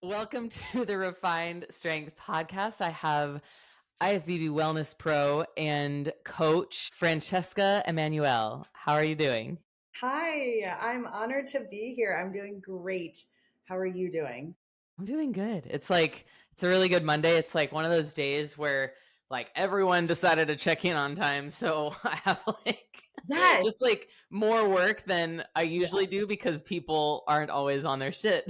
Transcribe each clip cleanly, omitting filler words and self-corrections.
Welcome to the Refined Strength Podcast. I have IFBB Wellness Pro and coach Francesca Emanuele. How are you doing? Hi, I'm honored to be here. I'm doing great. How are you doing? I'm doing good. It's a really good Monday. It's like one of those days where like everyone decided to check in on time. So I have Yes. just like more work than I Yeah, usually do because people aren't always on their shit.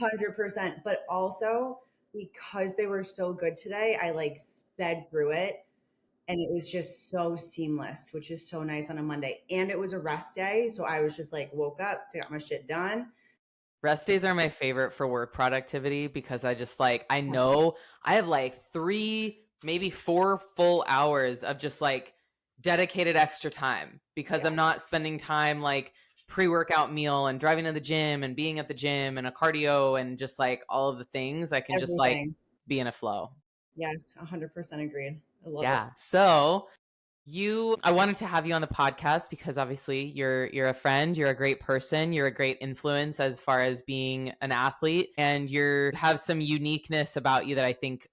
100%. But also because they were so good today, I like sped through it and it was just so seamless, which is so nice on a Monday. And it was a rest day. So I was just like, woke up, got my shit done. Rest days are my favorite for work productivity because I Yes. know I have like 3, maybe 4 full hours of just like dedicated extra time because Yeah, I'm not spending time like pre-workout meal and driving to the gym and being at the gym and a cardio and just like all of the things. I can just like everything. be in a flow. Yes, 100% agreed. I love it. Yeah. So I wanted to have you on the podcast because obviously you're a friend, you're a great person, you're a great influence as far as being an athlete, and you have some uniqueness about you that I think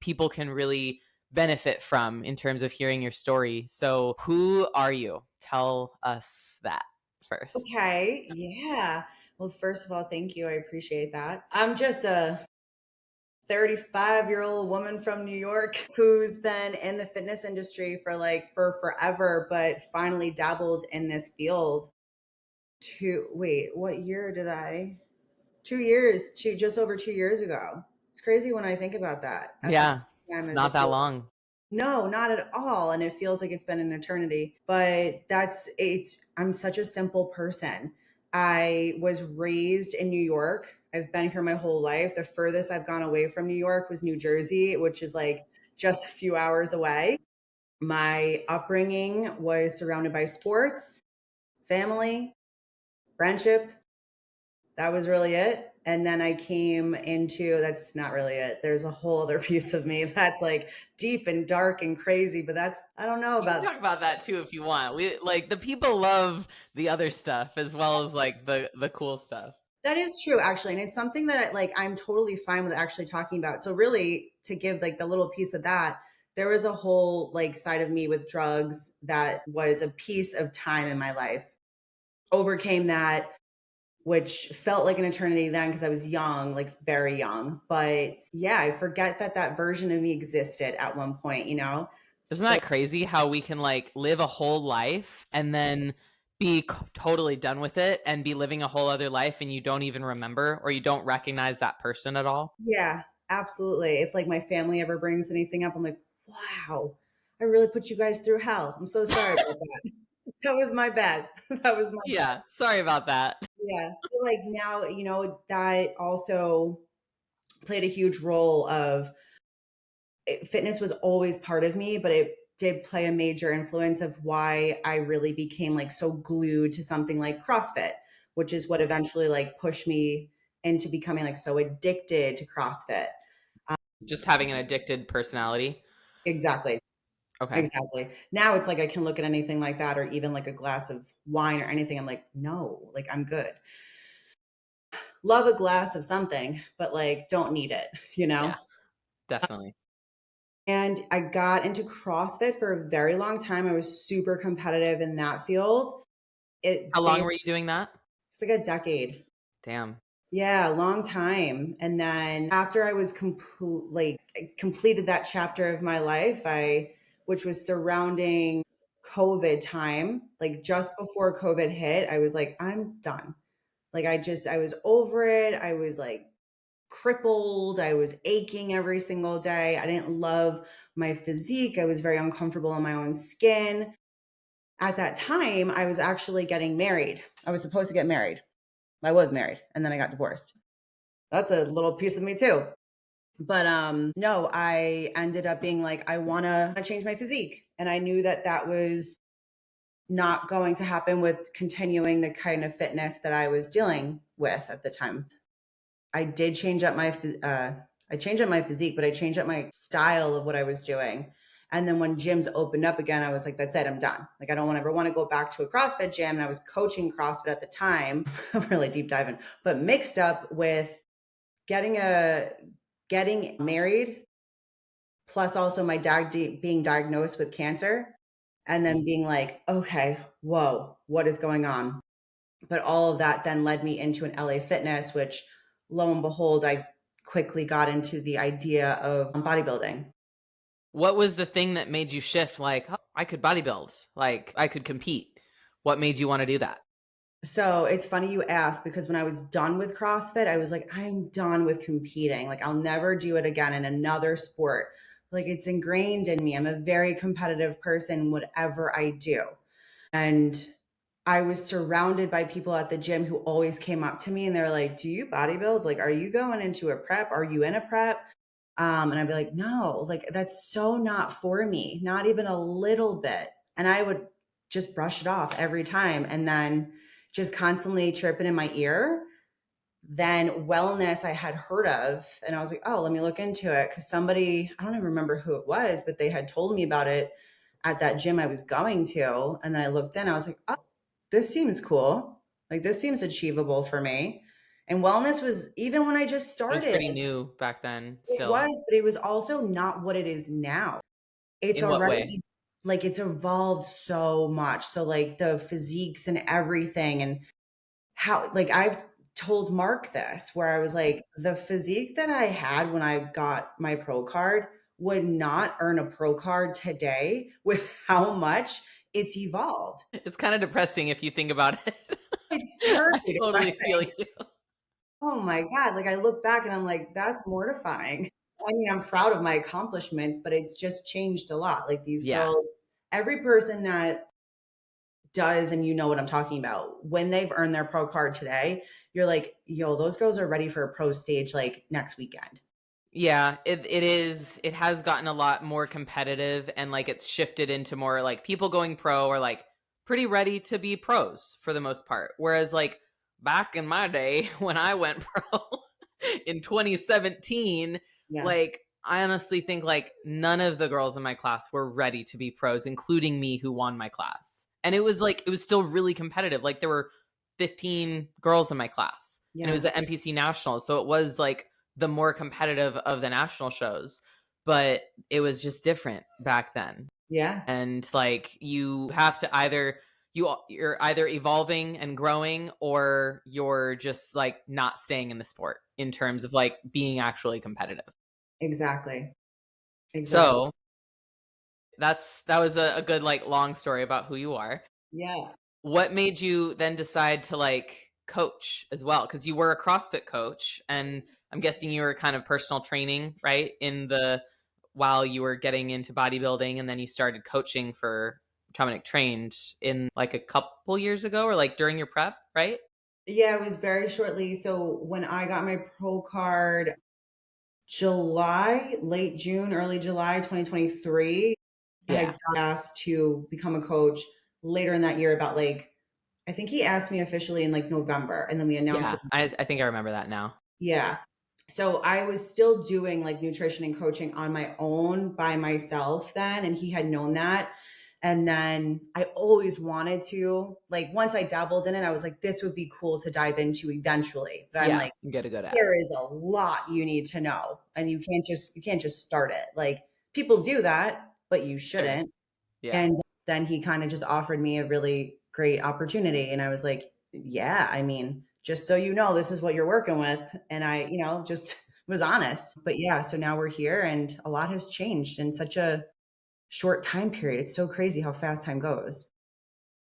people can really benefit from in terms of hearing your story. So, who are you? Tell us that first. Okay. Yeah. Well, first of all, thank you. I appreciate that. I'm just a 35-year-old woman from New York who's been in the fitness industry for forever, but finally dabbled in this field what year did I? 2 years, just over 2 years ago. It's crazy when I think about that at the same Yeah, time it's as not it that feels. long. No, not at all. And it feels like it's been an eternity. But I'm such a simple person. I was raised in New York. I've been here my whole life. The furthest I've gone away from New York was New Jersey, which is like just a few hours away. My upbringing was surrounded by sports, family, friendship. That was really it. And then I came into that's not really it. There's a whole other piece of me that's like deep and dark and crazy, but I don't know You can about. talk about that too if you want. We like the people love the other stuff as well as like the cool stuff. That is true, actually. And it's something that I'm totally fine with actually talking about. So really to give like the little piece of that, there was a whole like side of me with drugs that was a piece of time in my life. Overcame that, which felt like an eternity then because I was young, like very young. But yeah, I forget that that version of me existed at one point, you know? Isn't So that crazy how we can like live a whole life and then be totally done with it and be living a whole other life and you don't even remember or you don't recognize that person at all? yeah, absolutely. If like my family ever brings anything up, I'm like, wow, I really put you guys through hell. I'm so sorry about that. That was my bad. That was my bad. Yeah, sorry about that. Yeah. But like now, that also played a huge role of fitness was always part of me, but it did play a major influence of why I really became like so glued to something like CrossFit, which is what eventually like pushed me into becoming like so addicted to CrossFit. Um, Just having an addicted personality. exactly. Okay. Exactly. Now it's like I can look at anything like that or even like a glass of wine or anything. I'm like, no, like I'm good. Love a glass of something, but like don't need it, you know? Yeah, definitely. And I got into CrossFit for a very long time. I was super competitive in that field. How It long basically were you doing that? it's like a decade. Damn. Yeah, a long time. And then after I was completed that chapter of my life, which was surrounding COVID time, like just before COVID hit, I was like, I'm done. I was over it. I was like crippled. I was aching every single day. I didn't love my physique. I was very uncomfortable in my own skin. At that time, I was actually getting married. I was supposed to get married. I was married and then I got divorced. That's a little piece of me too. But no, I ended up being like I want to change my physique and I knew that that was not going to happen with continuing the kind of fitness that I was dealing with at the time. I did change up I changed up my physique, but I changed up my style of what I was doing. And then when gyms opened up again, I was like, that's it, I'm done. Like, I don't ever want to go back to a CrossFit gym. And I was coaching CrossFit at the time. I'm really deep diving, but mixed up with getting married, plus also my dad being diagnosed with cancer, and then being like, okay, whoa, what is going on? But all of that then led me into an LA Fitness, which lo and behold, I quickly got into the idea of bodybuilding. What was the thing that made you shift like, "Oh, I could bodybuild, like I could compete"? What made you want to do that? So it's funny you ask because when I was done with CrossFit, I was like, I'm done with competing. Like, I'll never do it again in another sport. Like, it's ingrained in me. I'm a very competitive person, whatever I do. And I was surrounded by people at the gym who always came up to me and they're like, do you bodybuild? Like, are you going into a prep? Are you in a prep? And I'd be like, no, like that's so not for me, not even a little bit. And I would just brush it off every time. And then just constantly chirping in my ear. Then wellness I had heard of. And I was like, oh, let me look into it. Cause somebody, I don't even remember who it was, but they had told me about it at that gym I was going to. And then I looked in, I was like, oh, this seems cool. Like this seems achievable for me. And wellness was even when I just It was started, pretty new back then it still. was, but it was also not what it is now. It's In what way? already like it's evolved so much. So like the physiques and everything and how like I've told Mark this where I was like the physique that I had when I got my pro card would not earn a pro card today with how much it's evolved. It's kind of depressing if you think about it. It's I terribly totally feel depressing. you. Oh my God. Like I look back and I'm like, that's mortifying. I mean, I'm proud of my accomplishments, but it's just changed a lot. Like these Yeah. girls, every person that does, and you know what I'm talking about, when they've earned their pro card today, you're like, yo, those girls are ready for a pro stage like next weekend. Yeah, it is. It has gotten a lot more competitive, and like it's shifted into more like people going pro are like pretty ready to be pros for the most part. Whereas like back in my day when I went pro in 2017, Yeah. like I honestly think like none of the girls in my class were ready to be pros, including me who won my class. And it was like it was still really competitive. Like there were 15 girls in my class, and it was Yeah. the NPC Nationals, so it was like the more competitive of the national shows, but it was just different back then. Yeah. And like you have to either you're either evolving and growing or you're just like not staying in the sport in terms of like being actually competitive. Exactly. Exactly. So that was a good like long story about who you are. Yeah. What made you then decide to like coach as well? Because you were a CrossFit coach, and I'm guessing you were kind of personal training, right? In the while you were getting into bodybuilding, and then you started coaching for Dominic trained in like a couple years ago, or like during your prep, right? Yeah. It was very shortly. So when I got my pro card, July, late June, early July 2023, I had Yeah, got asked to become a coach later in that year about like, I think he asked me officially in like November and then we announced yeah. it. I think I remember that now. Yeah. So I was still doing like nutrition and coaching on my own by myself then, and he had known that. And then I always wanted to, like, once I dabbled in it, I was like, this would be cool to dive into eventually. But I'm Yeah, like, get a good at. there is a lot you need to know, and you can't just start it. Like people do that, but you Sure. shouldn't. Yeah. And then he kind of just offered me a really great opportunity. And I was like, yeah, I mean, just so you know, this is what you're working with. And I, just was honest. But yeah, so now we're here and a lot has changed in such a short time period. It's so crazy how fast time goes.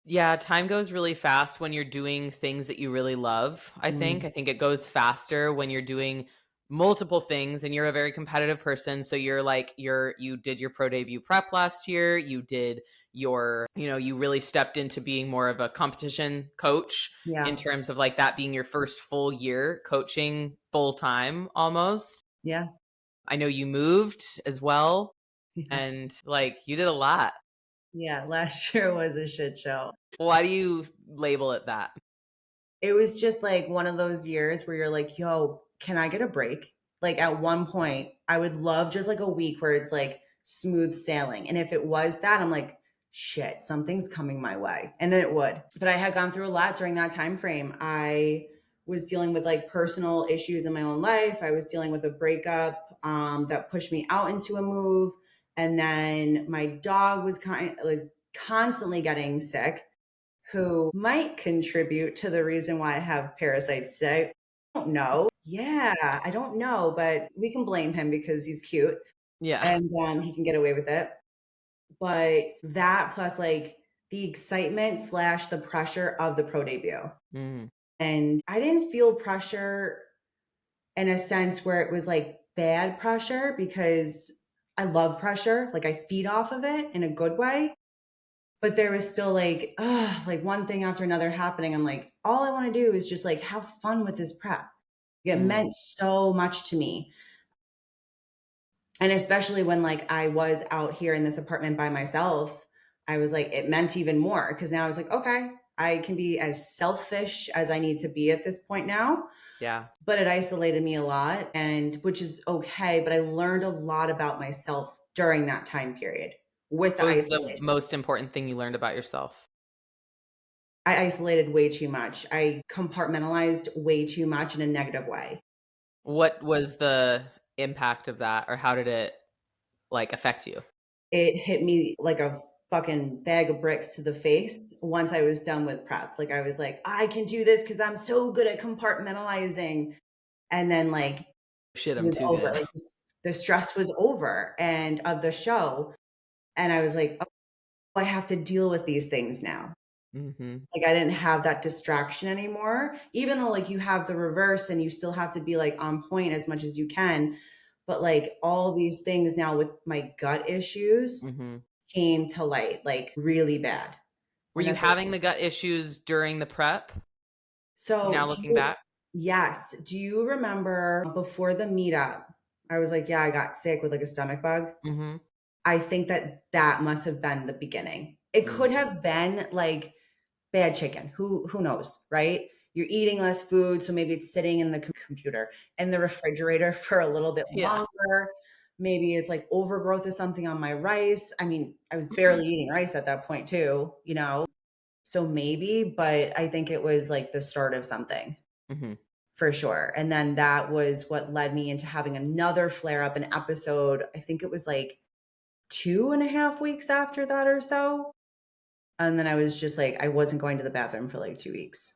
Yeah, time goes really fast when you're doing things that you really love, I think. Mm, I think it goes faster when you're doing multiple things and you're a very competitive person. So you're like you did your pro debut prep last year, you did you really stepped into being more of a competition coach in yeah. terms of like that being your first full year coaching full time almost. Yeah. I know you moved as well Yeah. and like you did a lot. Yeah. Last year was a shit show. Why do you label it that? It was just like one of those years where you're like, yo, can I get a break? Like at one point, I would love just like a week where it's like smooth sailing. And if it was that, I'm like, shit, something's coming my way. And then it would. But I had gone through a lot during that time frame. I was dealing with like personal issues in my own life. I was dealing with a breakup that pushed me out into a move. And then my dog was constantly getting sick, who might contribute to the reason why I have parasites today. I don't know. Yeah, I don't know, but we can blame him because he's cute Yeah. and he can get away with it. But that plus like the excitement slash the pressure of the pro debut. Mm. And I didn't feel pressure in a sense where it was like bad pressure because I love pressure. Like I feed off of it in a good way. But there was still like one thing after another happening. I'm like, all I want to do is just like have fun with this prep. It Mm. meant so much to me. And especially when like I was out here in this apartment by myself, I was like, it meant even more because now I was like, okay, I can be as selfish as I need to be at this point now. Yeah. But it isolated me a lot, and which is okay. But I learned a lot about myself during that time period with the What was the isolation. most important thing you learned about yourself? I isolated way too much. I compartmentalized way too much in a negative way. What was the impact of that, or how did it, like, affect you? It hit me like a fucking bag of bricks to the face once I was done with prep. Like I was like, I can do this because I'm so good at compartmentalizing. And then like it Shit, I'm was too over. good. Like the stress was over and of the show. And I was like, oh, I have to deal with these things now. Mhm. Like I didn't have that distraction anymore, even though like you have the reverse and you still have to be like on point as much as you can. But like all these things now with my gut issues Mhm. came to light like really bad. Were And you that's like, having the gut issues during the prep? so Now do looking you, back? yes. Do you remember before the meetup? I was like, yeah, I got sick with like a stomach bug. Mhm. I think that that must have been the beginning. It Mm. could have been like bad chicken. Who knows, right? You're eating less food, so maybe it's sitting in the computer in the refrigerator for a little bit Yeah. longer. Maybe it's like overgrowth of something on my rice. I mean, I was barely eating rice at that point too, you know. So maybe, but I think it was like the start of something Mhm. for sure. And then that was what led me into having another flare up, an episode. I think it was like 2.5 weeks after that or so. And then I was just like, I wasn't going to the bathroom for like 2 weeks.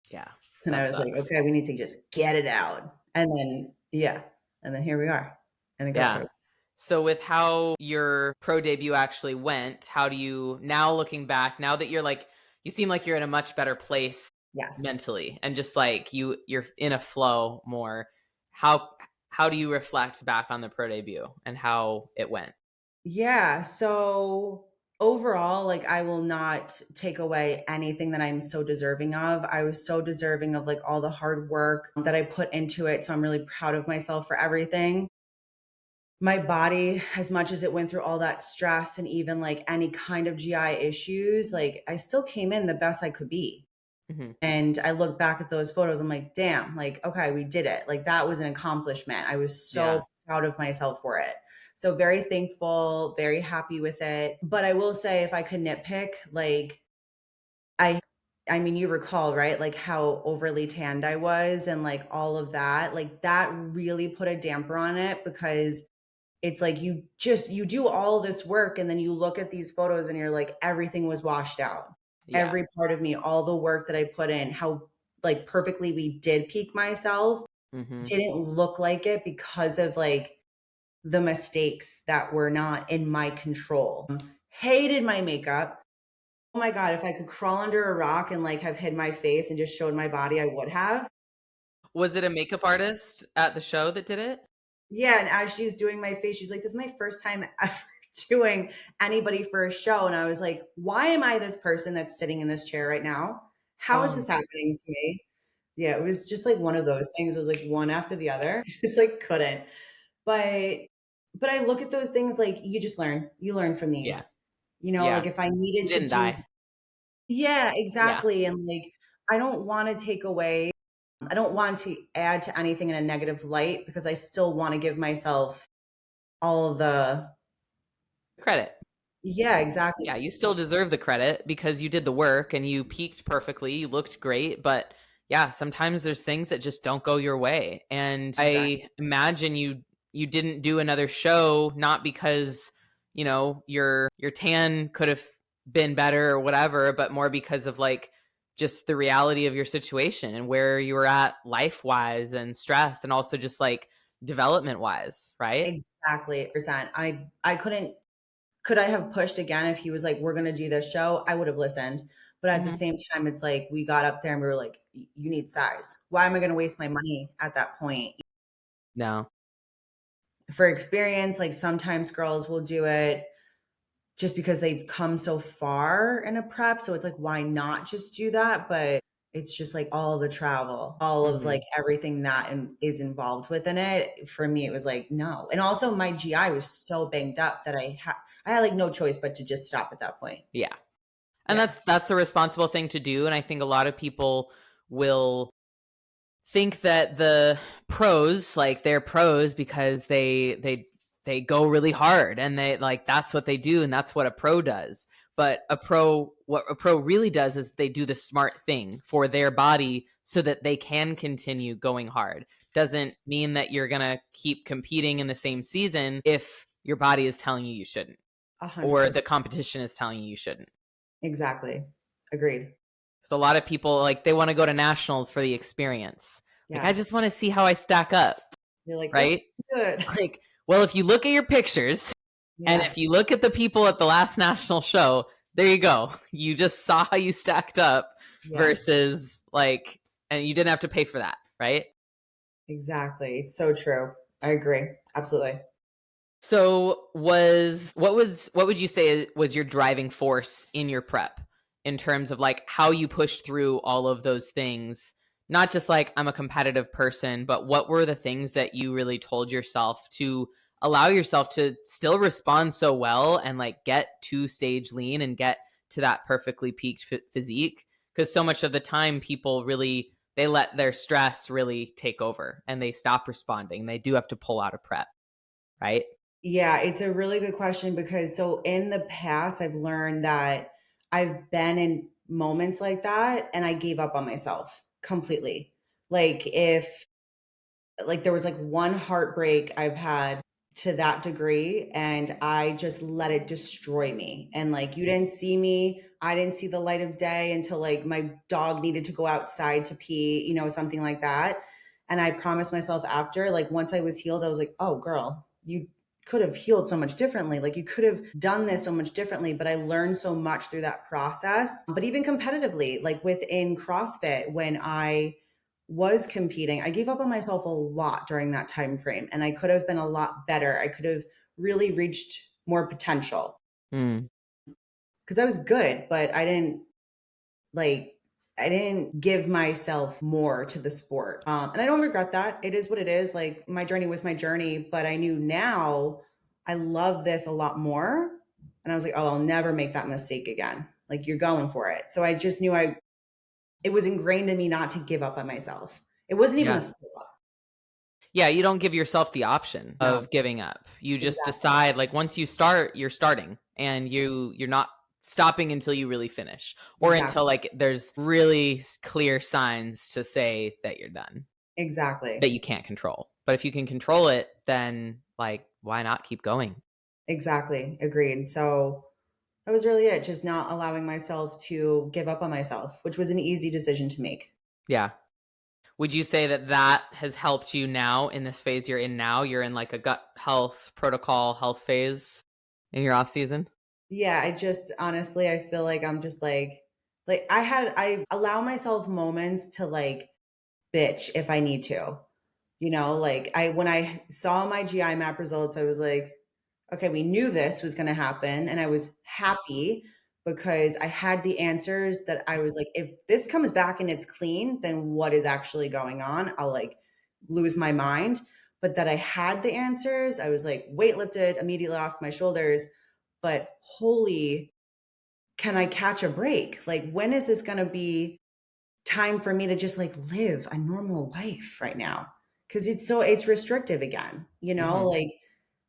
Yeah. And That I was like, sucks. okay, we need to just get it out. And then, yeah. And then here we are. And it got Yeah. crazy. So with how your pro debut actually went, how do you now looking back, now that you're like you seem like you're in a much better place Yes. mentally and just like you're in a flow more. How how do you reflect back on the pro debut and how it went? Yeah. So overall, like I will not take away anything that I'm so deserving of. I was so deserving of like all the hard work that I put into it. So I'm really proud of myself for everything. My body, as much as it went through all that stress and even like any kind of GI issues, like I still came in the best I could be. Mhm. And I look back at those photos, I'm like, damn, like, okay, we did it. Like, that was an accomplishment. I was Yeah. so proud of myself for it. So, very thankful, very happy with it. But I will say, if I could nitpick, like, I, I mean, you recall, right? Like, how overly tanned I was and like all of that. Like, that really put a damper on it because it's like you do all this work and then you look at these photos and you're like everything was washed out. Yeah. Every part of me, all the work that I put in, how like perfectly we did peak myself Mhm. didn't look like it because of like the mistakes that were not in my control. Hated my makeup. Oh my god, if I could crawl under a rock and like have hid my face and just showed my body, I would have. Was it a makeup artist at the show that did it? Yeah, and as she's doing my face, she's like, "This is my first time ever doing anybody for a show." And I was like, "Why am I this person that's sitting in this chair right now? How is this Oh, happening to me?" Yeah, it was just like one of those things. It was like one after the other. Just like couldn't. But but I look at those things like you just learn. You learn from yeah. these. You know, like Yeah. if I You needed to didn't do. die. Yeah, Yeah. exactly. And like I don't want to take away, I don't want to add to anything in a negative light because I still want to give myself all of the. Credit. Yeah, exactly. Yeah, you still deserve the credit because you did the work and you peaked perfectly, you looked great, but yeah, sometimes there's things that just don't go your way. And Exactly. I imagine you didn't do another show not because, your tan could have been better or whatever, but more because of like just the reality of your situation and where you were at life-wise and stress and also just like development-wise, right? Exactly. Percent. I couldn't could I have pushed again if he was like, "We're gonna do this show?" I would have listened. But at the Mhm. same time, it's like we got up there and we were like, You need size. Why am I gonna waste my money at that point?" No. For experience, like sometimes girls will do it just because they've come so far in a prep. So it's like, why not just do that? But it's just like all the travel, all of like Mhm. everything that is involved within it. For me, it was like, no. And also my GI was so banged up that I had like no choice but to just stop at that point. Yeah. And Yeah. that's a responsible thing to do, and I think a lot of people will think that the pros, like they're pros because they go really hard and they like that's what they do and that's what a pro does. But what a pro really does is they do the smart thing for their body so that they can continue going hard. Doesn't mean that you're going to keep competing in the same season if your body is telling you you shouldn't or 100%. the competition is telling you you shouldn't. Exactly. Agreed. So a lot of people like they want to go to nationals for the experience. Like I just Yes. want to see how I stack up, You're like, oh, right? good. Like, well, if you look at your pictures and Yeah. if you look at the people at the last national show, there you go. You just saw how you stacked up Yes. versus like and you didn't have to pay for that, right? Exactly. It's so true. I agree. Absolutely. So what would you say was your driving force in your prep in terms of like how you pushed through all of those things? Not just like I'm a competitive person, but what were the things that you really told yourself to allow yourself to still respond so well and like get to stage lean and get to that perfectly peaked physique? Because so much of the time people really they let their stress really take over and they stop responding. They do have to pull out a prep, right? Yeah, it's a really good question because so in the past, I've learned that I've been in moments like that and I gave up on myself completely. Like if like there was like one heartbreak I've had to that degree and I just let it destroy me. And like you didn't see me, I didn't see the light of day until like my dog needed to go outside to pee, something like that. And I promised myself after, like once I was healed, I was like, "Oh girl, you could have healed so much differently. Like you could have done this so much differently." But I learned so much through that process. But even competitively, like within CrossFit, when I was competing, I gave up on myself a lot during that time frame and I could have been a lot better. I could have really reached more potential Mm, because I was good, but like I didn't give myself more to the sport. And I don't regret that. It is what it is. Like my journey was my journey, but I knew now I love this a lot more. And I was like, "Oh, I'll never make that mistake again." Like you're going for it. So I just knew it was ingrained in me not to give up on myself. It wasn't even a yeah. thought. Yeah, you don't give yourself the option No, of giving up. You just exactly. decide like once you start, you're starting and you're not stopping until you really finish or until Exactly. like there's really clear signs to say that you're done Exactly. that you can't control. But if you can control it, then like why not keep going? Exactly. Agreed. So that was really it. Just not allowing myself to give up on myself, which was an easy decision to make. Yeah. Would you say that that has helped you now in this phase you're in now? You're in like a gut health protocol health phase in your off season? Yeah, I just honestly, I feel like I'm just like I allow myself moments to like bitch if I need to. Like when I saw my GI map results, I was like, okay, we knew this was going to happen. And I was happy because I had the answers that I was like, if this comes back and it's clean, then what is actually going on? I'll like lose my mind. But that I had the answers, I was like, weight lifted immediately off my shoulders. But holy, can I catch a break? Like, when is this going to be time for me to just like live a normal life right now? Because it's restrictive again, Mhm. like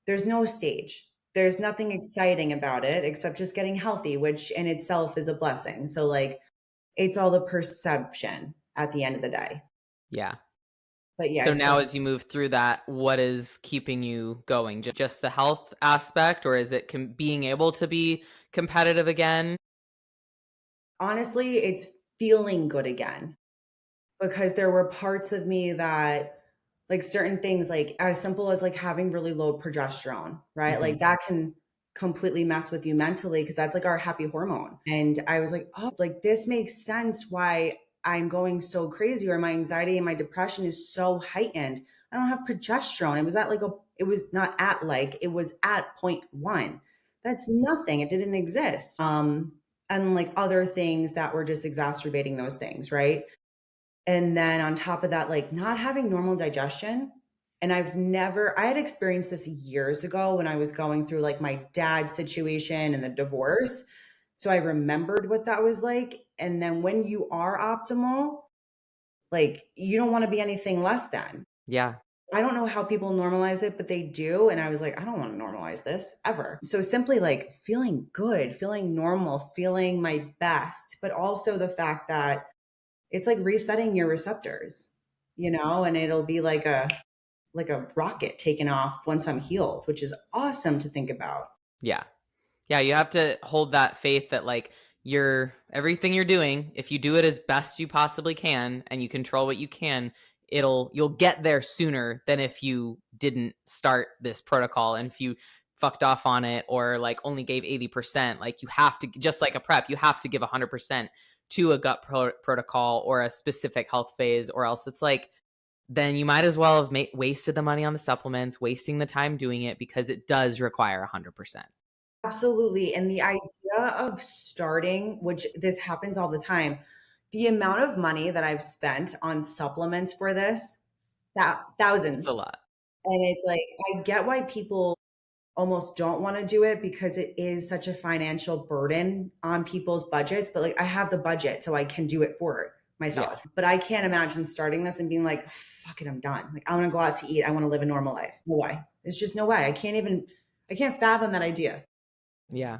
there's no stage. There's nothing exciting about it except just getting healthy, which in itself is a blessing. So like it's all the perception at the end of the day. Yeah. But yeah, So it's now so as you move through that, what is keeping you going? Just the health aspect, or is it being able to be competitive again? honestly, it's feeling good again. Because there were parts of me that like certain things, like as simple as like having really low progesterone, right? Mhm. Like that can completely mess with you mentally because that's like our happy hormone. And I was like, oh, like this makes sense why I'm going so crazy or my anxiety and my depression is so heightened. I don't have progesterone. It was at like it was not at like, it was at point one. That's nothing. It didn't exist. And like other things that were just exacerbating those things, right? And then on top of that, like not having normal digestion. And I had experienced this years ago when I was going through like my dad's situation and the divorce. So I remembered what that was like. And then when you are optimal, like you don't want to be anything less than. Yeah. I don't know how people normalize it, but they do. And I was like, I don't want to normalize this ever. So simply like feeling good, feeling normal, feeling my best, but also the fact that it's like resetting your receptors, and it'll be like a rocket taken off once I'm healed, which is awesome to think about. Yeah. Yeah, you have to hold that faith that like you're everything you're doing, if you do it as best you possibly can and you control what you can, you'll get there sooner than if you didn't start this protocol and if you fucked off on it or like only gave 80%. Like you have to, just like a prep, you have to give 100% to a gut protocol or a specific health phase, or else it's like then you might as well have wasted the money on the supplements, wasting the time doing it, because it does require 100%. Absolutely. And the idea of starting, which this happens all the time, the amount of money that I've spent on supplements for this, that It's a thousands. lot. And it's like, I get why people almost don't want to do it because it is such a financial burden on people's budgets. But like, I have the budget, so I can do it for Yeah. myself. But I can't imagine starting this and being like, fuck it, I'm done. Like, I want to go out to eat. I want to live a normal life. No way. There's just no way. I can't fathom that idea. Yeah.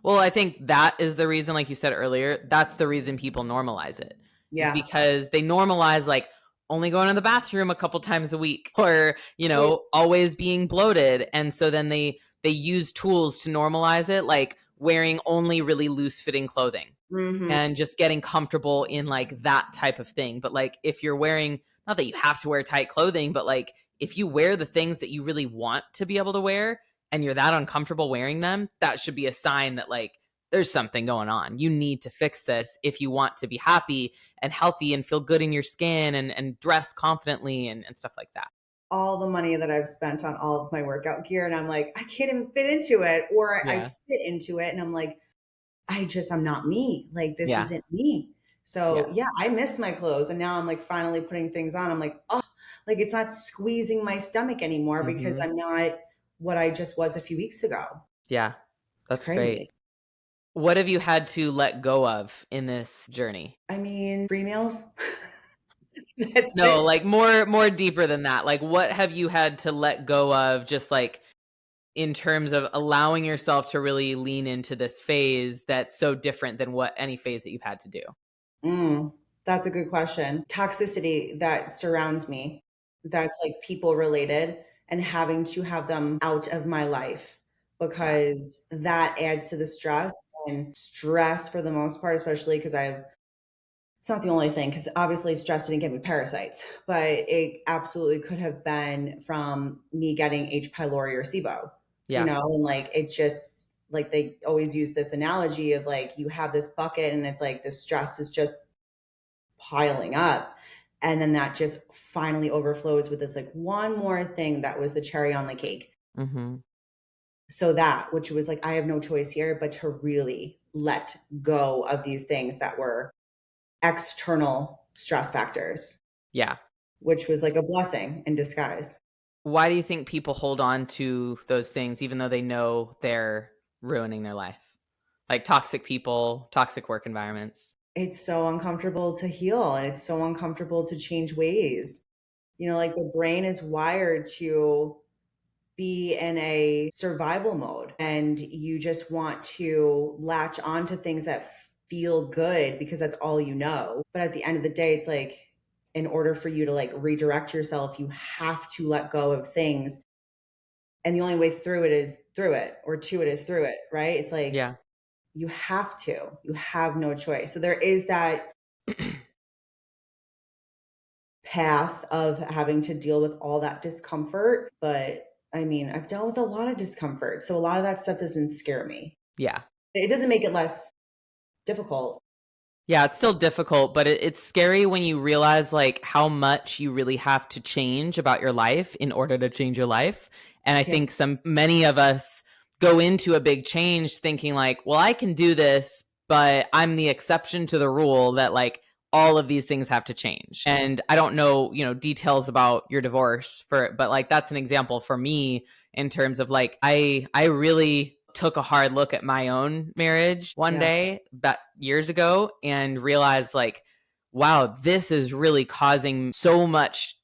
Well, I think that is the reason, like you said earlier, that's the reason people normalize it, is Yeah. because they normalize like only going to the bathroom a couple times a week or, Yes. always being bloated. And so then they use tools to normalize it, like wearing only really loose fitting clothing Hmm. and just getting comfortable in like that type of thing. But like if you're wearing, not that you have to wear tight clothing, but like if you wear the things that you really want to be able to wear and you're that uncomfortable wearing them, that should be a sign that like there's something going on. You need to fix this if you want to be happy and healthy and feel good in your skin and dress confidently and stuff like that. All the money that I've spent on all of my workout gear, and I'm like, I can't even fit into it, or I Yeah. fit into it, and I'm like, I'm not me. Like, this Yeah. isn't me. Yeah. So yeah, I miss my clothes. And now I'm like finally putting things on. I'm like, oh, like it's not squeezing my stomach anymore because Mhm. I'm not what I just was a few weeks ago. Yeah. It's That's great. crazy. What have you had to let go of in this journey? I mean, free meals. That's No, it. like more deeper than that. Like what have you had to let go of, just like in terms of allowing yourself to really lean into this phase that's so different than what any phase that you've had to do? That's a good question. Toxicity that surrounds me, that's like people related, and having to have them out of my life Yeah. because that adds to the stress, and stress for the most part, especially because it's not the only thing, because obviously stress didn't give me parasites, but it absolutely could have been from me getting H. pylori or SIBO, Yeah. and like it just like they always use this analogy of like you have this bucket and it's like the stress is just piling up. And then that just finally overflows with this like one more thing that was the cherry on the cake. Mhm. So that, which was like, I have no choice here but to really let go of these things that were external stress factors, Yeah. which was like a blessing in disguise. Why do you think people hold on to those things even though they know they're ruining their life? Like toxic people, toxic work environments. It's so uncomfortable to heal and it's so uncomfortable to change ways. Like the brain is wired to be in a survival mode and you just want to latch onto things that feel good because that's all you know. But at the end of the day, it's like, in order for you to like redirect yourself, you have to let go of things. And the only way through it is through it, or to it is through it, right? It's like, Yeah. you have no choice. So there is that path of having to deal with all that discomfort. But I mean, I've dealt with a lot of discomfort. So a lot of that stuff doesn't scare me. Yeah. It doesn't make it less difficult. Yeah, it's still difficult, but it's scary when you realize like how much you really have to change about your life in order to change your life. And I Okay. think many of us go into a big change thinking like, well, I can do this, but I'm the exception to the rule that like all of these things have to change. And I don't know, details about your divorce but like that's an example for me in terms of like I really took a hard look at my own marriage one Yeah. day about years ago and realized like, wow, this is really causing so much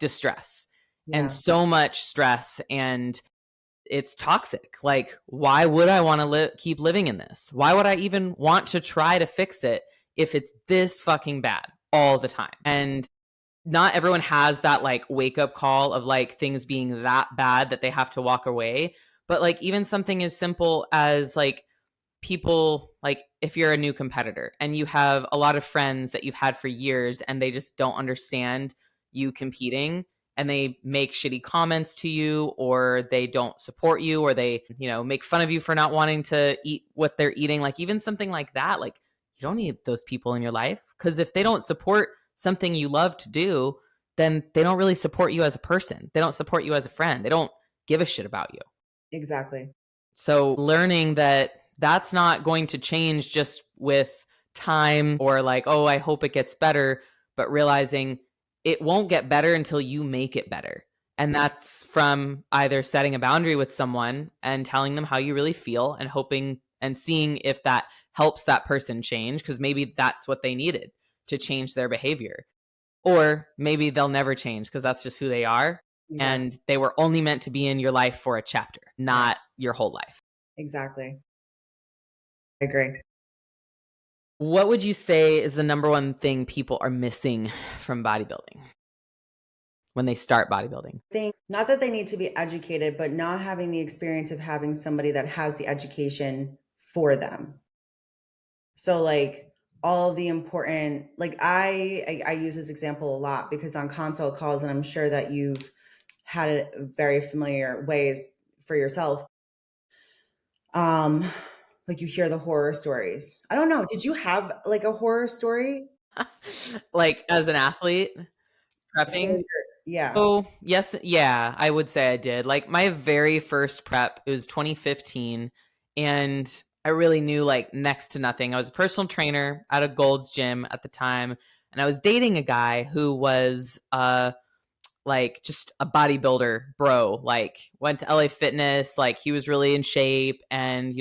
distress and Yeah. so much stress, and it's toxic. Like, why would I want to keep living in this? Why would I even want to try to fix it if it's this fucking bad all the time? And not everyone has that like wake up call of like things being that bad that they have to walk away. But like even something as simple as like people, like if you're a new competitor and you have a lot of friends that you've had for years and they just don't understand you competing and they make shitty comments to you, or they don't support you, or they, make fun of you for not wanting to eat what they're eating, like even something like that, like you don't need those people in your life, because if they don't support something you love to do, then they don't really support you as a person. They don't support you as a friend. They don't give a shit about you. Exactly. So learning that that's not going to change just with time, or like, oh, I hope it gets better, but realizing it won't get better until you make it better. And that's from either setting a boundary with someone and telling them how you really feel and hoping and seeing if that helps that person change, because maybe that's what they needed to change their behavior. Or maybe they'll never change because that's just who they are. Exactly. And they were only meant to be in your life for a chapter, Yeah. not your whole life. Exactly. I agree. What would you say is the number one thing people are missing from bodybuilding when they start bodybuilding? Think not that they need to be educated, but not having the experience of having somebody that has the education for them. So like all the important, like I use this example a lot because on consult calls, and I'm sure that you've had it very familiar ways for yourself. Um, like you hear the horror stories. I don't know. Did you have like a horror story? Like as an athlete, Before prepping? yeah. Oh, yes. Yeah, I would say I did. Like my very first prep, it was 2015. And I really knew like next to nothing. I was a personal trainer at a Gold's Gym at the time. And I was dating a guy who was like just a bodybuilder bro, like went to LA Fitness, like he was really in shape, and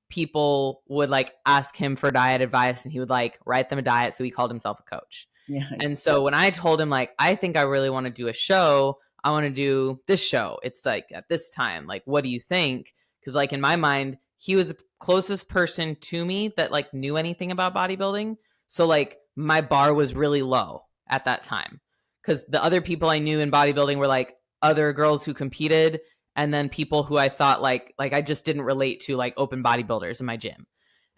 people would like ask him for diet advice and he would like write them a diet, so he called himself a coach. Yeah. And so when I told him like I think I really want to do a show, I want to do this show, it's like at this time, like what do you think? Because like in my mind he was the closest person to me that like knew anything about bodybuilding, so like my bar was really low at that time, because the other people I knew in bodybuilding were like other girls who competed, and then people who I thought like I just didn't relate to, like open bodybuilders in my gym.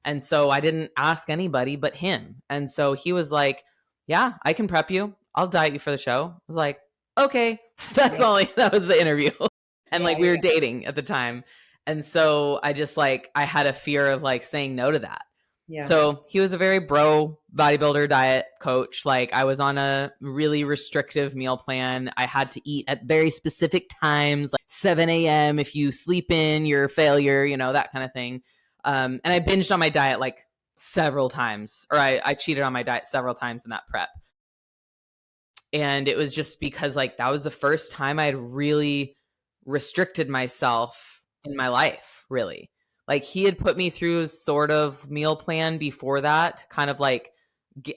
And so I didn't ask anybody but him. And so he was like, "Yeah, I can prep you. I'll diet you for the show." I was like, "Okay." That's Yeah. all. That was the interview. And Yeah. like we were dating at the time. And so I just like I had a fear of like saying no to that. Yeah. So he was a very bro bodybuilder diet coach. Like I was on a really restrictive meal plan. I had to eat at very specific times, like 7 a.m. If you sleep in, you're a failure, that kind of thing. And I binged on my diet like several times, or I cheated on my diet several times in that prep. And it was just because like that was the first time I had really restricted myself in my life, really. Like he had put me through a sort of meal plan before that to kind of like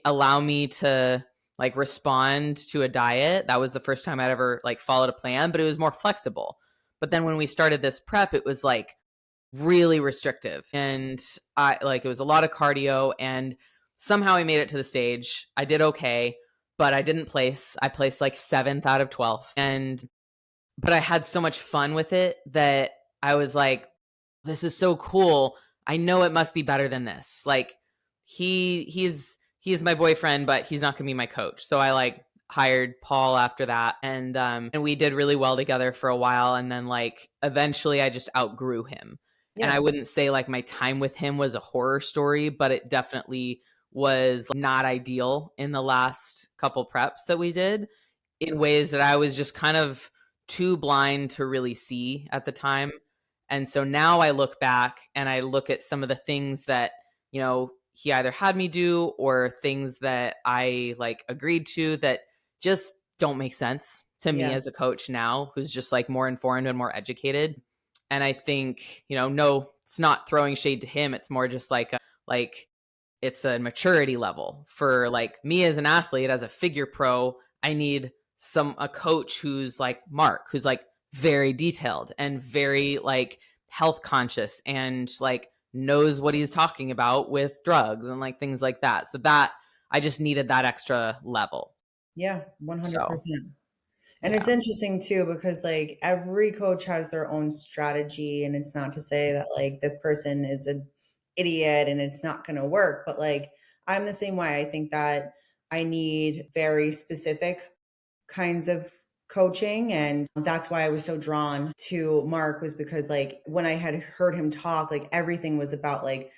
allow me to like respond to a diet. That was the first time I'd ever like followed a plan, but it was more flexible. But then when we started this prep, it was like really restrictive. And I like, it was a lot of cardio, and somehow I made it to the stage. I did okay, but I didn't place. I placed like 7th out of 12. And but I had so much fun with it that I was like, this is so cool. I know it must be better than this. Like he's my boyfriend, but he's not going to be my coach. So I like hired Paul after that, and we did really well together for a while, and then like eventually I just outgrew him. And I Yeah. wouldn't say like my time with him was a horror story, but it definitely was not ideal in the last couple preps that we did, in ways that I was just kind of too blind to really see at the time. And so now I look back and I look at some of the things that, he either had me do, or things that I like agreed to that just don't make sense to me Yeah. as a coach now, who's just like more informed and more educated. And I think, no, it's not throwing shade to him. It's more just like it's a maturity level for like me as an athlete, as a figure pro. I need a coach who's like Mark, who's like very detailed and very like health conscious, and like knows what he's talking about with drugs and like things like that. So that I just needed that extra level. Yeah, So 100%. And it's yeah. interesting too because like every coach has their own strategy, and it's not to say that like this person is an idiot and it's not going to work, but like I'm the same way. I think that I need very specific kinds of coaching, and that's why I was so drawn to Mark, was because like when I had heard him talk, like everything was about like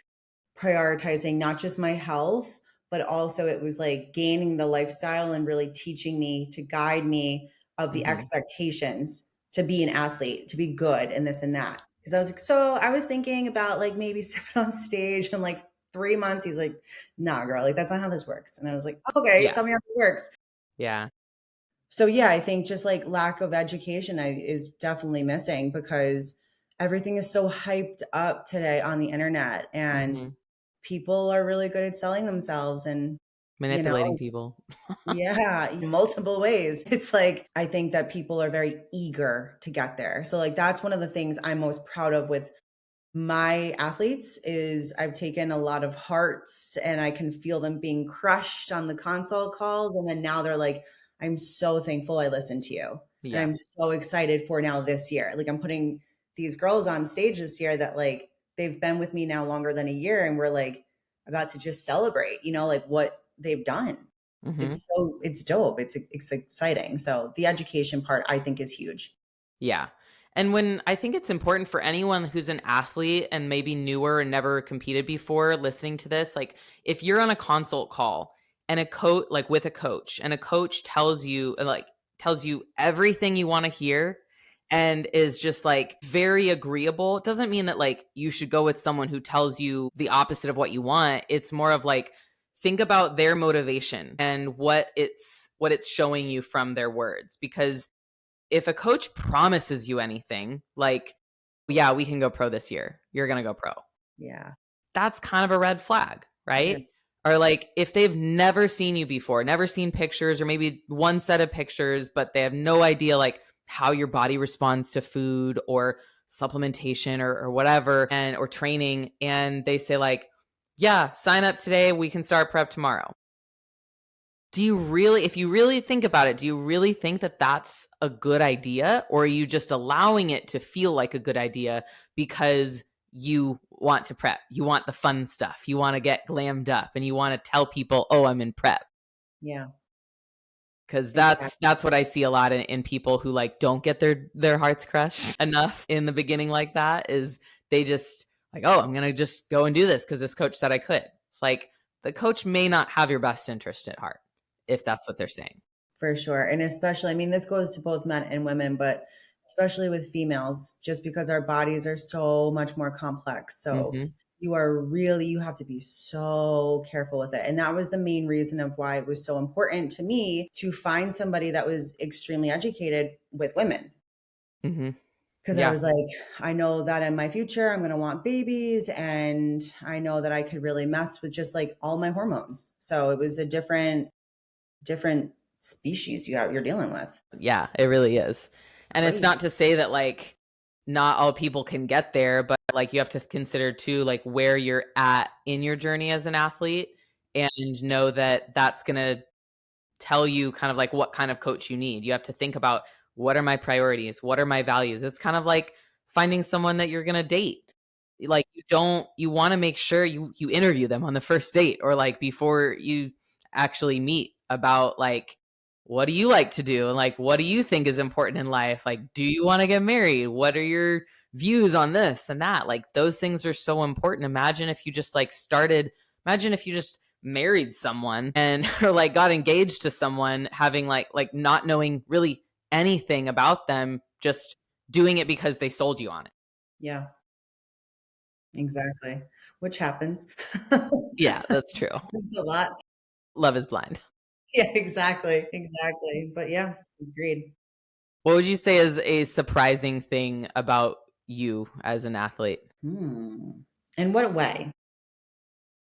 prioritizing not just my health, but also it was like gaining the lifestyle and really teaching me to guide me of the Mm-hmm. expectations to be an athlete, to be good and this and that. Because I was like, so I was thinking about like maybe stepping on stage in like 3 months. He's like, nah, girl, like that's not how this works. And I was like, okay, Yeah. tell me how it works. Yeah. So yeah, I think just like lack of education is definitely missing because everything is so hyped up today on the internet, and Mm-hmm. people are really good at selling themselves, and you Manipulating know, people. yeah, multiple ways. It's like I think that people are very eager to get there. So like that's one of the things I'm most proud of with my athletes is I've taken a lot of hearts and I can feel them being crushed on the console calls. And then now they're like, I'm so thankful I listened to you. And Yeah. I'm so excited for now this year. Like I'm putting these girls on stage this year that like they've been with me now longer than a year, and we're like about to just celebrate, like what they've done. Mm-hmm. It's dope. It's exciting. So the education part I think is huge. Yeah. And when I think it's important for anyone who's an athlete and maybe newer and never competed before listening to this, like if you're on a consult call and a coach, like with a coach, and a coach tells you everything you want to hear and is just like very agreeable, it doesn't mean that like you should go with someone who tells you the opposite of what you want. It's more of like, think about their motivation and what it's showing you from their words. Because if a coach promises you anything, like, yeah, we can go pro this year, you're going to go pro, Yeah. that's kind of a red flag, Yeah. right? Or like if they've never seen you before, never seen pictures, or maybe one set of pictures, but they have no idea like how your body responds to food or supplementation or whatever, and or training, and they say like, yeah, sign up today, we can start prep tomorrow. Do you really, if you really think about it, do you really think that that's a good idea? Or are you just allowing it to feel like a good idea because you want to prep? You want the fun stuff. You want to get glammed up and you want to tell people, oh, I'm in prep. Yeah. Because that's Exactly. that's what I see a lot in people who like don't get their hearts crushed enough in the beginning like that, is they just like, oh, I'm gonna just go and do this because this coach said I could. It's like the coach may not have your best interest at heart if that's what they're saying. For sure. And especially, I mean, this goes to both men and women, but especially with females, just because our bodies are so much more complex. So Mhm. you have to be so careful with it. And that was the main reason of why it was so important to me to find somebody that was extremely educated with women. Mhm. Because I Yeah. was like, I know that in my future, I'm going to want babies. And I know that I could really mess with just like all my hormones. So it was a different species you're dealing with. Yeah, it really is. And it's Crazy. not to say that like not all people can get there, but like you have to consider too, like where you're at in your journey as an athlete and know that that's going to tell you kind of like what kind of coach you need. You have to think about what are my priorities? What are my values? It's kind of like finding someone that you're going to date. Like you want to make sure you interview them on the first date or like before you actually meet about like what do you like to do and like what do you think is important in life? Like do you want to get married? What are your views on this and that? Like those things are so important. Imagine if you just like started imagine if you just married someone and or like got engaged to someone having like not knowing really anything about them, just doing it because they sold you on it. Yeah, exactly. Which happens. Yeah, that's true. It's a lot. Love is blind. Yeah, exactly, exactly. But yeah, agreed. What would you say is a surprising thing about you as an athlete? Hmm. In what way?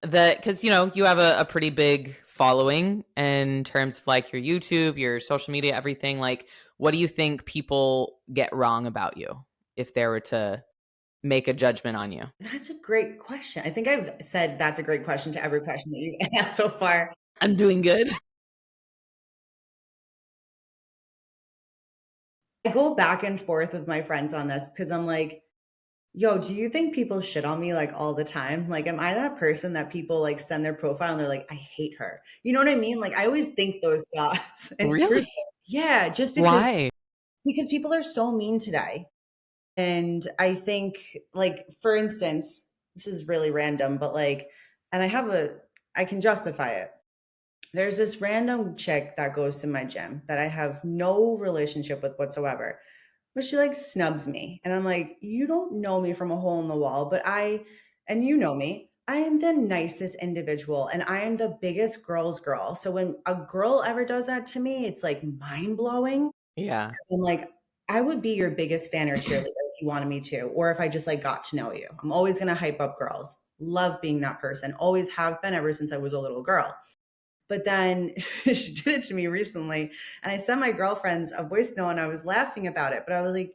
That because you have a pretty big following in terms of like your YouTube, your social media, everything. Like, what do you think people get wrong about you if they were to make a judgment on you? That's a great question. I think I've said that's a great question to every question that you've asked so far. I'm doing good. I go back and forth with my friends on this because I'm like, yo, do you think people shit on me like all the time? Like, am I that person that people like send their profile and they're like, I hate her? You know what I mean? Like, I always think those thoughts Really? intrusive. Yeah, just Why? because people are so mean today. And I think, like, for instance, this is really random, but like, and I can justify it. There's this random chick that goes to my gym that I have no relationship with whatsoever, but she like snubs me. And I'm like, you don't know me from a hole in the wall, and you know me, I am the nicest individual and I am the biggest girl's girl. So when a girl ever does that to me, it's like mind blowing. Yeah. 'Cause I'm like, I would be your biggest fan or cheerleader if you wanted me to, or if I just like got to know you. I'm always going to hype up girls. Love being that person. Always have been ever since I was a little girl. But then she did it to me recently, and I sent my girlfriends a voice note and I was laughing about it, but I was like,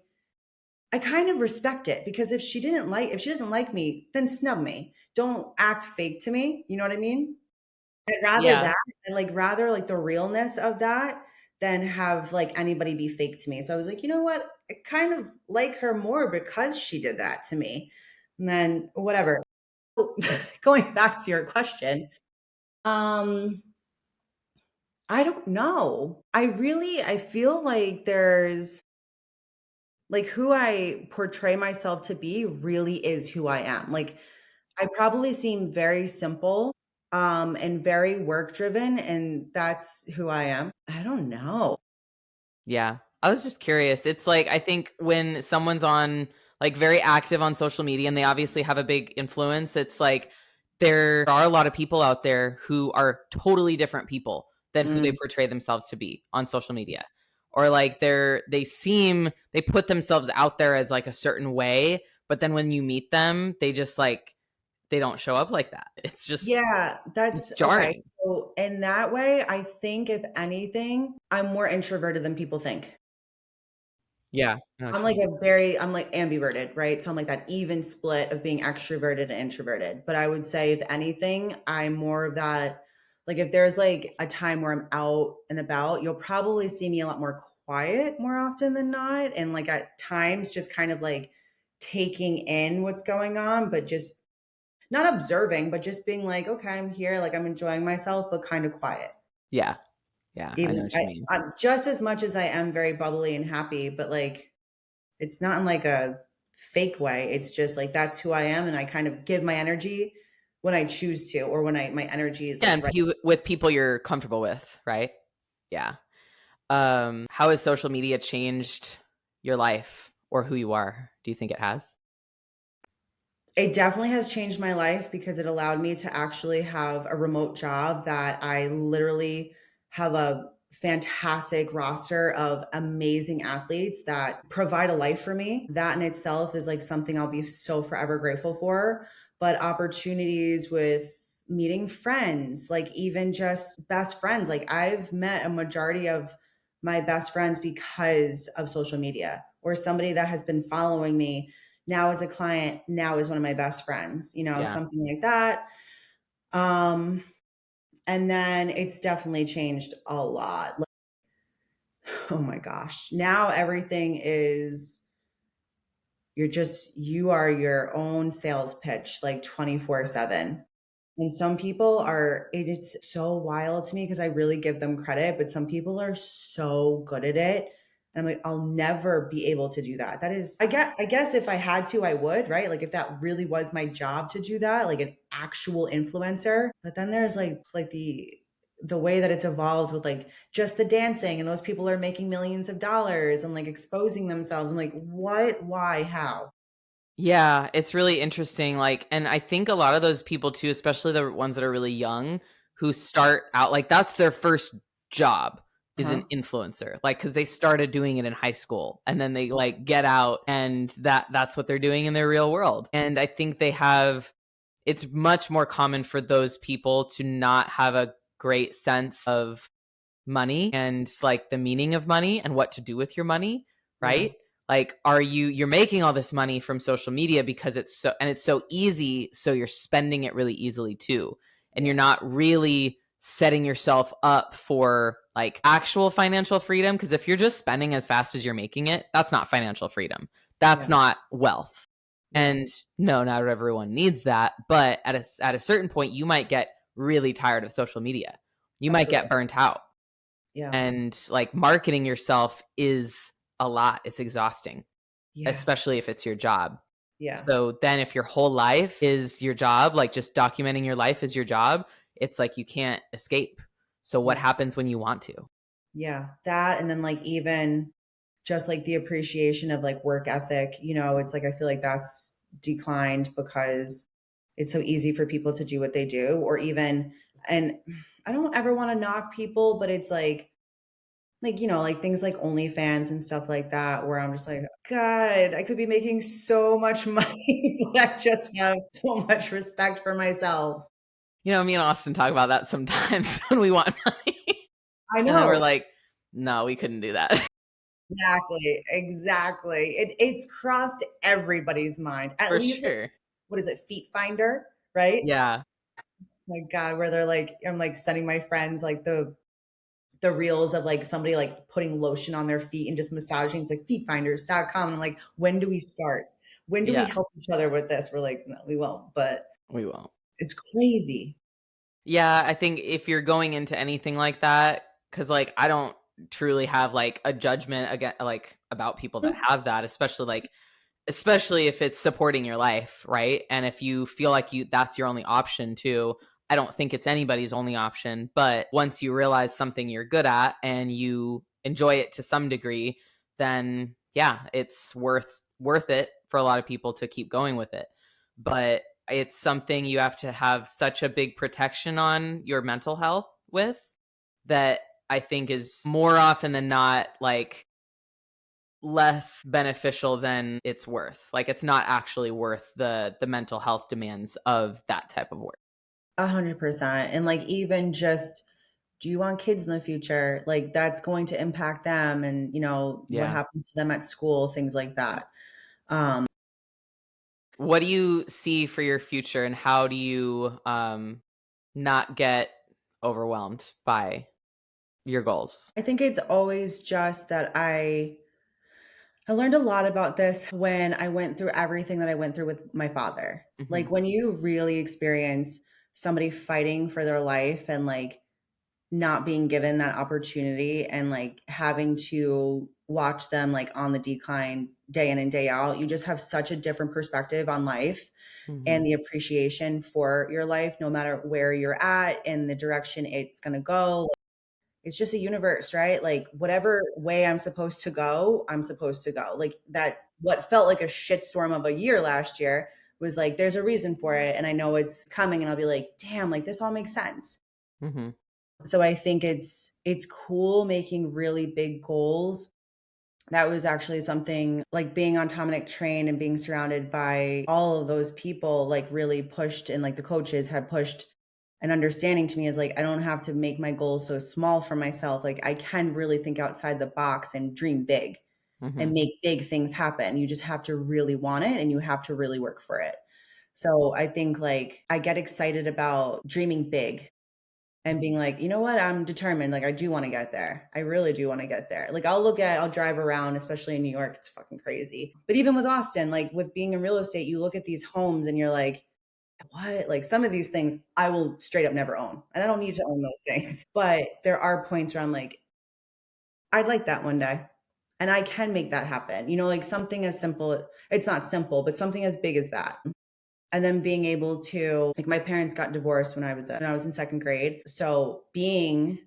I kind of respect it because if she doesn't like me, then snub me. Don't act fake to me. You know what I mean? I'd rather Yeah. that and like rather like the realness of that than have like anybody be fake to me. So I was like, you know what? I kind of like her more because she did that to me. And then whatever. Going back to your question, um, I don't know. I feel like there's like who I portray myself to be really is who I am. Like I probably seem very simple, and very work driven, and that's who I am. I don't know. Yeah. I was just curious. It's like I think when someone's on like very active on social media and they obviously have a big influence, it's like there are a lot of people out there who are totally different people than who they Mm, portray themselves to be on social media. Or like they put themselves out there as like a certain way, but then when you meet them, they just like they don't show up like that. yeah, It's that's okay. jarring. So in that way, I think if anything, I'm more introverted than people think. Yeah. I know what you mean. I'm like ambiverted, right? So I'm like that even split of being extroverted and introverted. But I would say, if anything, I'm more of that. Like, if there's like a time where I'm out and about, you'll probably see me a lot more quiet more often than not. And like at times, just kind of like taking in what's going on, but just not observing, but just being like, okay, I'm here. Like, I'm enjoying myself, but kind of quiet. Yeah. Yeah. I know Even what you mean. I'm just as much as I am very bubbly and happy, but like, it's not in like a fake way. It's just like that's who I am, and I kind of give my energy when I choose to, or when I my energy is Yeah, like and right. with people you're comfortable with, right? Yeah. How has social media changed your life or who you are? Do you think it has? It definitely has changed my life because it allowed me to actually have a remote job that I literally have a fantastic roster of amazing athletes that provide a life for me. That in itself is like something I'll be so forever grateful for. But opportunities with meeting friends, like even just best friends, like I've met a majority of my best friends because of social media. or somebody that has been following me now as a client now is one of my best friends, Yeah. something like that. Um, and then it's definitely changed a lot. Like, oh my gosh. Now everything is you are your own sales pitch like 24/7. And some people are it's so wild to me because I really give them credit, but some people are so good at it. And I'm like, I'll never be able to do that. That is, I guess if I had to, I would, right? Like if that really was my job to do that, like an actual influencer. But then there's like the way that it's evolved with like just the dancing and those people are making millions of dollars and like exposing themselves. I'm like, what, why, how? Yeah, it's really interesting, like and I think a lot of those people too, especially the ones that are really young, who start out like, that's their first job is an Huh? influencer, like because they started doing it in high school, and then they, like, get out, and that's what they're doing in their real world, and I think it's much more common for those people to not have a great sense of money and like the meaning of money and what to do with your money, Yeah. right? Like you're making all this money from social media because it's so easy, so you're spending it really easily too. And you're Yeah. not really setting yourself up for like actual financial freedom, because if you're just spending as fast as you're making it, that's not financial freedom. That's Yeah. not wealth. Yeah. And no, not everyone needs that, but at a certain point you might get really tired of social media. You might Absolutely. get burnt out, Yeah. and like marketing yourself is a lot. It's exhausting, Yeah. especially if it's your job. Yeah. So then if your whole life is your job, like just documenting your life is your job, it's like you can't escape. So what Yeah. happens when you want to? Yeah. That and then like even just like the appreciation of like work ethic, it's like I feel like that's declined because it's so easy for people to do what they do or even and I don't ever want to knock people, but it's like like things like OnlyFans and stuff like that where I'm just like, God, I could be making so much money, but I just have so much respect for myself. Me and Austin talk about that sometimes when we want money. I And then we're know. like, no, we couldn't do that. Exactly, exactly. It's crossed everybody's mind. At For least, like, sure. what is it, Feet Finder, right? Yeah. My God, where they're like, I'm like sending my friends like the reels of like somebody like putting lotion on their feet and just massaging. It's like feetfinders.com. And I'm like, when do we start? When do we Yeah. help each other with this? We're like, no, we won't. But We won't. it's crazy. Yeah, I think if you're going into anything like that, because like I don't truly have like a judgment again, like about people that have that, especially if it's supporting your life, right? And if you feel like that's your only option too. I don't think it's anybody's only option, but once you realize something you're good at and you enjoy it to some degree, then yeah, it's worth it for a lot of people to keep going with it. But it's something you have to have such a big protection on your mental health with, that I think is more often than not like less beneficial than it's worth. Like it's not actually worth the mental health demands of that type of work. 100%. And like, even just, do you want kids in the future? Like, that's going to impact them and, what Yeah. happens to them at school, things like that. Um, What do you see for your future, and how do you not get overwhelmed by your goals? I think it's always just that I learned a lot about this when I went through everything that I went through with my father. Like Mhm. when you really experience somebody fighting for their life and like not being given that opportunity and like having to watch them like on the decline day in and day out, you just have such a different perspective on life and Mhm. the appreciation for your life, no matter where you're at and the direction it's going to go. It's just a universe, right? Like whatever way I'm supposed to go, I'm supposed to go. Like that, what felt like a shitstorm of a year last year was like, there's a reason for it. And I know it's coming and I'll be like, damn, like this all makes sense. Mhm. So I think it's cool making really big goals. That was actually something like being on Dominic Train and being surrounded by all of those people like really pushed and like the coaches had pushed an understanding to me is like I don't have to make my goals so small for myself. Like I can really think outside the box and dream big. Mhm. and make big things happen. You just have to really want it and you have to really work for it. So I think like I get excited about dreaming big and being like, you know what, I'm determined. Like I do want to get there. I really do want to get there. Like I'll drive around, especially in New York. It's fucking crazy. But even with Austin, like with being in real estate, you look at these homes and you're like, what? Like some of these things I will straight up never own. And I don't need to own those things. But there are points where I'm like, I'd like that one day. And I can make that happen. You know, like something as simple, it's not simple, but something as big as that. And then being able to, like, my parents got divorced when I was in second grade. So being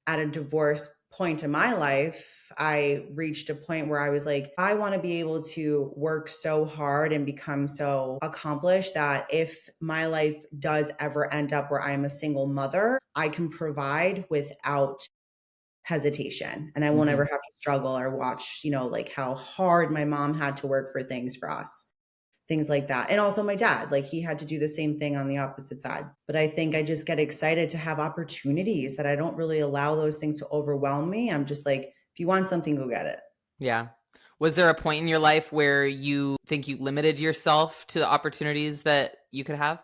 at a divorce point in my life, I reached a point where I was like, I want to be able to work so hard and become so accomplished that if my life does ever end up where I'm a single mother, I can provide without hesitation. And I won't ever Mhm. have to struggle or watch, you know, like how hard my mom had to work for things for us, things like that. And also my dad, like he had to do the same thing on the opposite side. But I think I just get excited to have opportunities that I don't really allow those things to overwhelm me. I'm just like, if you want something, go get it. Yeah. Was there a point in your life where you think you limited yourself to the opportunities that you could have?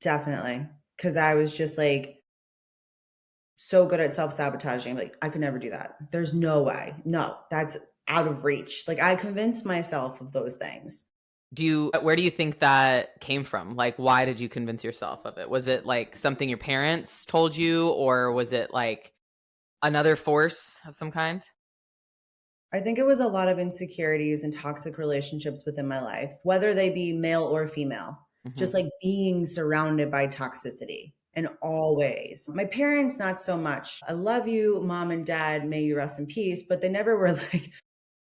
Definitely. Cause I was just like so good at self sabotaging. Like, I could never do that. There's no way. No, that's out of reach. Like, I convinced myself of those things. Where do you think that came from? Like, why did you convince yourself of it? Was it like something your parents told you, or was it like another force of some kind? I think it was a lot of insecurities and toxic relationships within my life, whether they be male or female, just Mhm. like being surrounded by toxicity in all ways. My parents, not so much. I love you, mom and dad, may you rest in peace, but they never were like,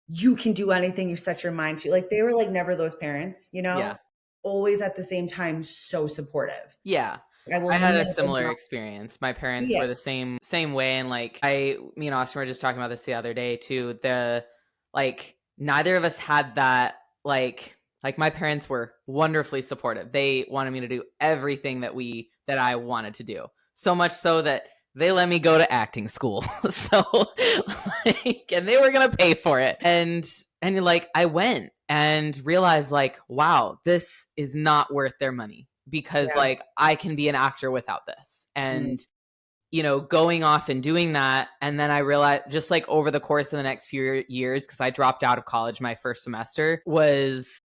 you can do anything you set your mind to. Like they were like never those parents, you know, Yeah. always at the same time, so supportive. Yeah. I will I had a never similar not, experience. My parents yeah, were the same way, and, like, me and Austin were just talking about this the other day too. Neither of us had that, my parents were wonderfully supportive. They wanted me to do everything that I wanted to do. So much so that they let me go to acting school. So, and they were gonna pay for it. And I went and realized, like, wow, this is not worth their money, because yeah, I can be an actor without this. mm, And going off and doing that, and then I realized, just like over the course of the next few years, because I dropped out of college my first semester, was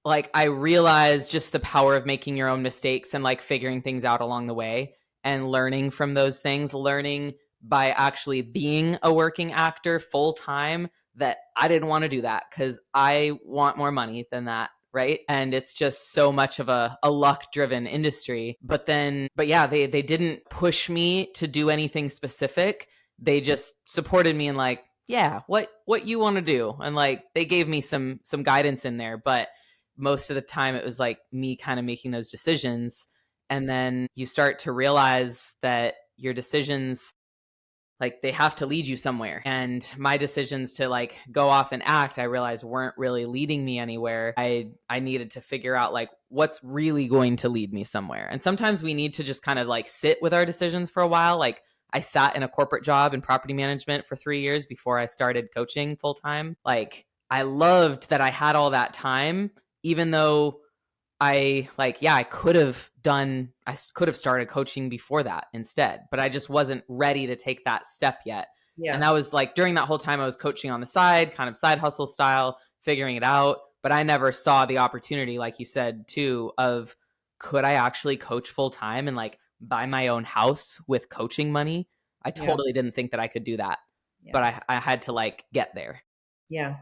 like I realized just the power of making your own mistakes and like figuring things out along the way and learning from those things, learning by actually being a working actor full time, that I didn't want to do that because I want more money than that. Right. And it's just so much of a luck driven industry. But yeah, they didn't push me to do anything specific. They just supported me and like, yeah, what you want to do. And like they gave me some guidance in there. But most of the time it was like me kind of making those decisions, and then you start to realize that your decisions, like, they have to lead you somewhere. And my decisions to like go off and act, I realized, weren't really leading me anywhere. I needed to figure out like what's really going to lead me somewhere. And sometimes we need to just kind of like sit with our decisions for a while. Like, I sat in a corporate job in property management for 3 years before I started coaching full time. Like, I loved that I had all that time, even though I could have started coaching before that instead, but I just wasn't ready to take that step yet. And yeah, that was like during that whole time I was coaching on the side, kind of side hustle style, figuring it out. But I never saw the opportunity, like you said too, of could I actually coach full time and like buy my own house with coaching money? I yeah, totally didn't think that I could do that, but yeah, I had to like get there. yeah.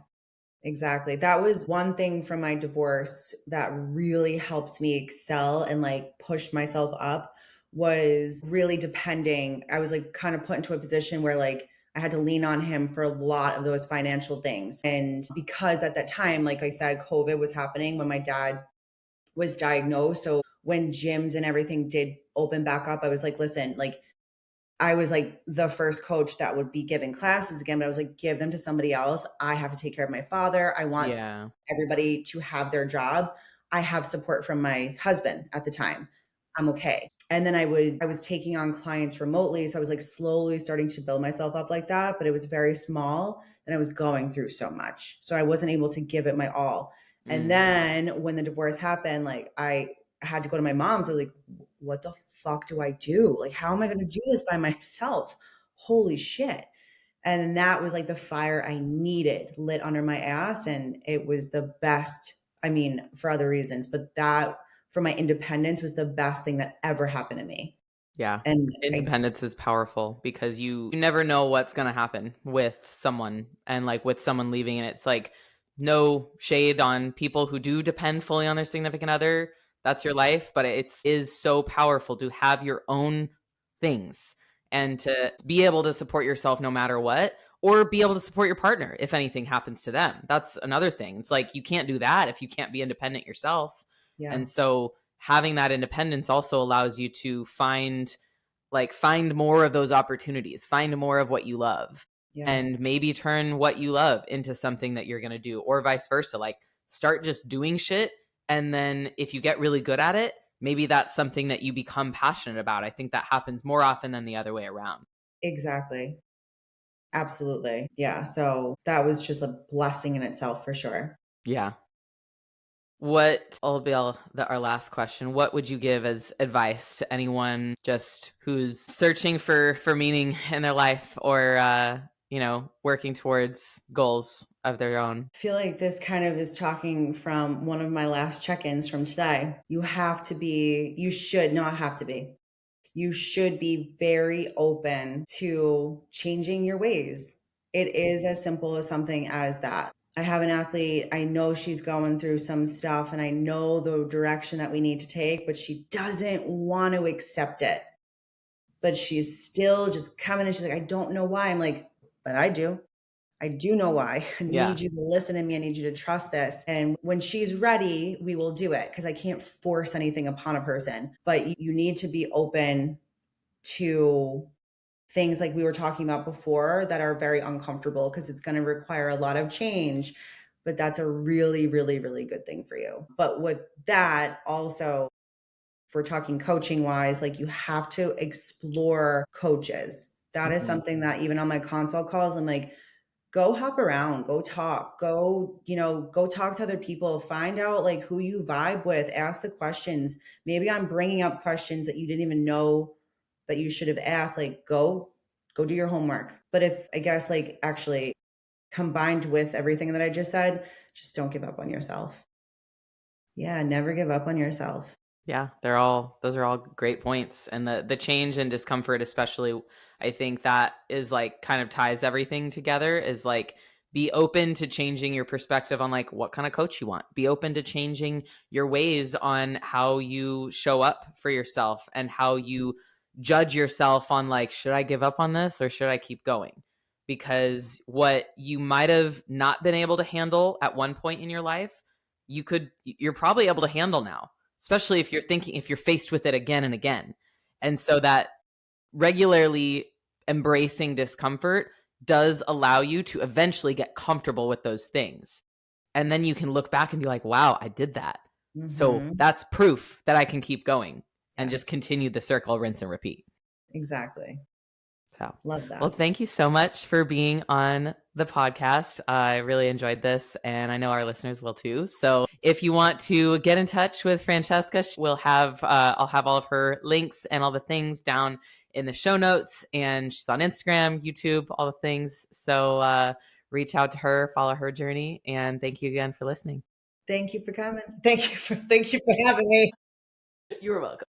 Exactly. That was one thing from my divorce that really helped me excel and like push myself up, was really depending. I was like kind of put into a position where like I had to lean on him for a lot of those financial things. And because at that time, like I said, COVID was happening when my dad was diagnosed. So when gyms and everything did open back up, I was like, listen, like I was like the first coach that would be giving classes again, but I was like, give them to somebody else. I have to take care of my father. I want Yeah. everybody to have their job. I have support from my husband at the time. I'm okay. And then I was taking on clients remotely. So I was like slowly starting to build myself up like that, but it was very small. and I was going through so much. So I wasn't able to give it my all. And Mm. then when the divorce happened, like I had to go to my mom's. I was like, what the fuck do I do? Like, how am I going to do this by myself? Holy shit. And that was like the fire I needed lit under my ass. And it was the best. I mean, for other reasons, but that for my independence was the best thing that ever happened to me. Yeah. And I Independence is powerful because you never know what's going to happen with someone, and like with someone leaving, and it's like no shade on people who do depend fully on their significant other. That's your life, but it is so powerful to have your own things and to be able to support yourself no matter what, or be able to support your partner if anything happens to them. That's another thing. It's like you can't do that if you can't be independent yourself. yeah, And so having that independence also allows you to find more of those opportunities, find more of what you love, yeah, and maybe turn what you love into something that you're going to do, or vice versa. Like start just doing shit, and then if you get really good at it, maybe that's something that you become passionate about. I think that happens more often than the other way around. exactly. Absolutely. Yeah. So that was just a blessing in itself for sure. Yeah. What will be our last question? What would you give as advice to anyone just who's searching for meaning in their life, or working towards goals of their own? I feel like this kind of is talking from one of my last check ins from today. You should not have to be. You should be very open to changing your ways. It is as simple as something as that. I have an athlete, I know she's going through some stuff and I know the direction that we need to take, but she doesn't want to accept it. But she's still just coming and she's like, I don't know why. I'm like, but I do. I do know why. I Yeah. need you to listen to me. I need you to trust this. And when she's ready, we will do it because I can't force anything upon a person. But you need to be open to things like we were talking about before that are very uncomfortable because it's going to require a lot of change. But that's a really, really, really good thing for you. But with that, also, if we're talking coaching wise, like you have to explore coaches. That is Mhm. something that even on my consult calls, I'm like, go hop around, go talk, go talk to other people, find out like who you vibe with, ask the questions. Maybe I'm bringing up questions that you didn't even know that you should have asked. Like go do your homework. But if I guess like actually combined with everything that I just said, just don't give up on yourself. Yeah, never give up on yourself. Yeah, those are all great points. And the change and discomfort, especially, I think that is like kind of ties everything together, is like be open to changing your perspective on like what kind of coach you want. Be open to changing your ways on how you show up for yourself and how you judge yourself on like, should I give up on this or should I keep going? Because what you might have not been able to handle at one point in your life, you're probably able to handle now, especially if you're faced with it again and again. And so that regularly embracing discomfort does allow you to eventually get comfortable with those things. And then you can look back and be like, wow, I did that. So Mm-hmm. that's proof that I can keep going and just Yes, continue the circle, rinse and repeat. exactly. So, Love well, that. thank you so much for being on the podcast. I really enjoyed this, and I know our listeners will too. So, if you want to get in touch with Francesca, I'll have all of her links and all the things down in the show notes. And she's on Instagram, YouTube, all the things. So, reach out to her, follow her journey, and thank you again for listening. Thank you for coming. Thank you for having me. You're welcome.